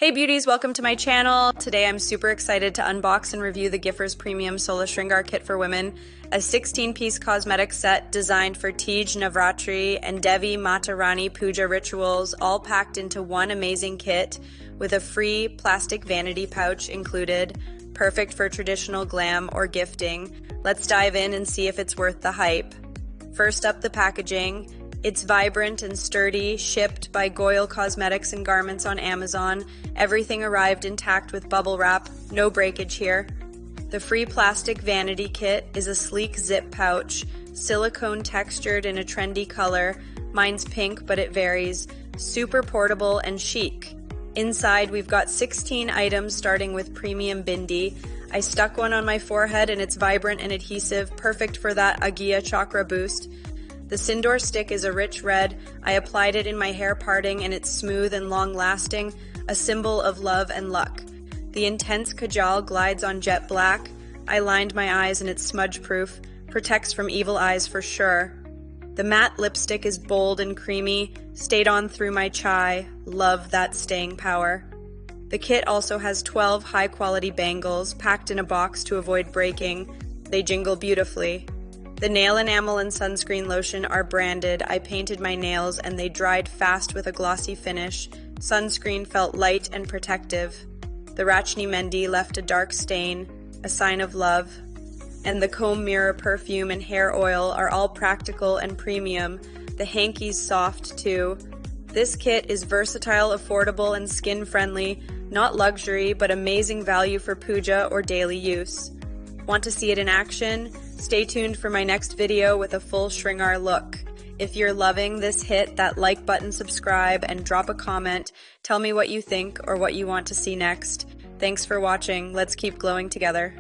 Hey beauties, welcome to my channel. Today I'm super excited to unbox and review the Gifferes Premium Solah Shringar Kit for Women, a 16-piece cosmetic set designed for Teej Navratri and Devi Navratri Pooja rituals, all packed into one amazing kit with a free plastic vanity pouch included, perfect for traditional glam or gifting. Let's dive in and see if it's worth the hype. First up, the packaging. It's vibrant and sturdy, shipped by Goyle Cosmetics and Garments on Amazon. Everything arrived intact with bubble wrap, no breakage here. The free plastic vanity kit is a sleek zip pouch, silicone textured in a trendy color. Mine's pink, but it varies. Super portable and chic. Inside, we've got 16 items starting with premium bindi. I stuck one on my forehead and it's vibrant and adhesive, perfect for that Agya chakra boost. The Sindoor stick is a rich red. I applied it in my hair parting and it's smooth and long-lasting, a symbol of love and luck. The intense kajal glides on jet black. I lined my eyes and it's smudge-proof, protects from evil eyes for sure. The matte lipstick is bold and creamy, stayed on through my chai. Love that staying power. The kit also has 12 high-quality bangles packed in a box to avoid breaking. They jingle beautifully. The nail enamel and sunscreen lotion are branded. I painted my nails and they dried fast with a glossy finish. Sunscreen felt light and protective. The Rachni Mendi left a dark stain, a sign of love. And the comb mirror perfume and hair oil are all practical and premium. The hanky's soft too. This kit is versatile, affordable, and skin-friendly. Not luxury, but amazing value for puja or daily use. Want to see it in action? Stay tuned for my next video with a full Shringar look. If you're loving this, hit that like button, subscribe, and drop a comment. Tell me what you think or what you want to see next. Thanks for watching. Let's keep glowing together.